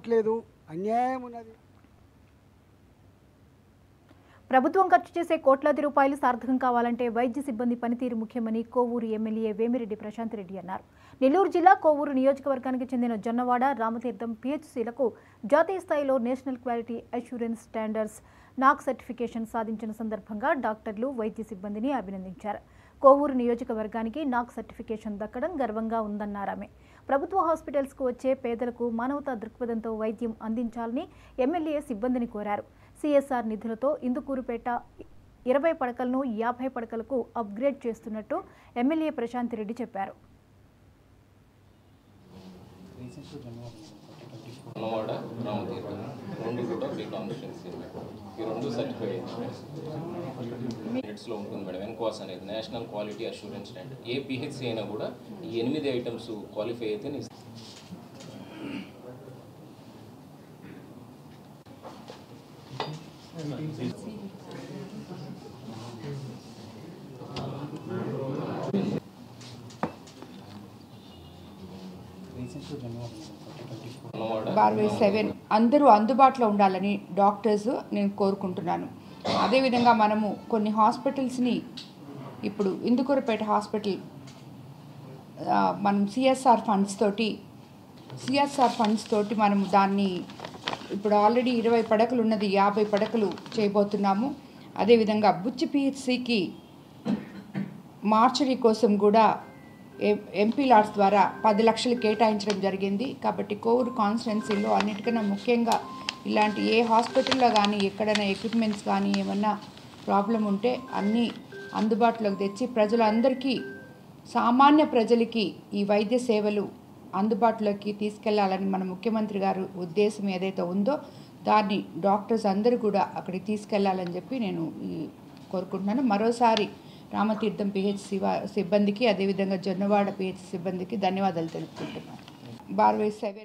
ఇవ్వట్లేదు, అన్యాయం ఉన్నది. ప్రభుత్వం ఖర్చు చేసే కోట్లాది రూపాయలు సార్థకం కావాలంటే వైద్య సిబ్బంది పనితీరు ముఖ్యమని కోవూరు ఎమ్మెల్యే వేమిరెడ్డి ప్రశాంత్ రెడ్డి అన్నారు. నెల్లూరు జిల్లా కోవూరు నియోజకవర్గానికి చెందిన జొన్నవాడ, రామతీర్థం పిహెచ్సిలకు జాతీయ స్థాయిలో నేషనల్ క్వాలిటీ అష్యూరెన్స్ స్టాండర్డ్స్ నాక్ సర్టిఫికేషన్ సాధించిన సందర్భంగా డాక్టర్లు, వైద్య సిబ్బందిని అభినందించారు. కోవూరు నియోజకవర్గానికి నాక్ సర్టిఫికేషన్ దక్కడం గర్వంగా ఉందన్నారామె. ప్రభుత్వ హాస్పిటల్స్కు వచ్చే పేదలకు మానవతా దృక్పథంతో వైద్యం అందించాలని ఎమ్మెల్యే సిబ్బందిని కోరారు. సిఎస్ఆర్ నిధులతో ఇందుకూరుపేట 20 పడకలను 50 పడకలకు అప్గ్రేడ్ చేస్తున్నట్టు ఎమ్మెల్యే ప్రశాంత్ రెడ్డి చెప్పారు. జొన్నవాడ, రామతీర్థం రెండు కూడా ఫ్రీ కాన్స్టిట్యున్సీ. ఈ రెండు సర్టిఫైడ్ మినిట్స్లో ఉంటుంది మేడం. ఎన్క్వాస్ అనేది నేషనల్ క్వాలిటీ అష్యూరెన్స్ స్టాండర్డ్. ఏ పిహెచ్సి అయినా కూడా ఈ 8 ఐటమ్స్ క్వాలిఫై అయితే బార్వే 7 అందరూ అందుబాటులో ఉండాలని డాక్టర్స్ నేను కోరుకుంటున్నాను. అదేవిధంగా మనము కొన్ని హాస్పిటల్స్ని ఇప్పుడు ఇందుకూరుపేట హాస్పిటల్ మనం సిఎస్ఆర్ ఫండ్స్ తోటి మనం దాన్ని ఇప్పుడు ఆల్రెడీ 20 పడకలు ఉన్నది 50 పడకలు చేయబోతున్నాము. అదేవిధంగా బుచ్చి పిహెచ్సికి మార్చరీ కోసం కూడా ఎంపీ లాట్స్ ద్వారా 10 లక్షలు కేటాయించడం జరిగింది. కాబట్టి కోవూరు కాన్స్టిట్యున్సీలో అన్నిటికన్నా ముఖ్యంగా ఇలాంటి ఏ హాస్పిటల్లో కానీ ఎక్కడైనా ఎక్విప్మెంట్స్ కానీ ఏమన్నా ప్రాబ్లం ఉంటే అన్నీ అందుబాటులోకి తెచ్చి ప్రజలందరికీ, సామాన్య ప్రజలకి ఈ వైద్య సేవలు అందుబాటులోకి తీసుకెళ్లాలని మన ముఖ్యమంత్రి గారు ఉద్దేశం ఏదైతే ఉందో దాన్ని డాక్టర్స్ అందరూ కూడా అక్కడికి తీసుకెళ్లాలని చెప్పి నేను కోరుకుంటున్నాను. మరోసారి రామతీర్థం పిహెచ్సి సిబ్బందికి, అదేవిధంగా జొన్నవాడ పిహెచ్సి సిబ్బందికి ధన్యవాదాలు తెలుపుకుంటున్నాను. బార్వే 7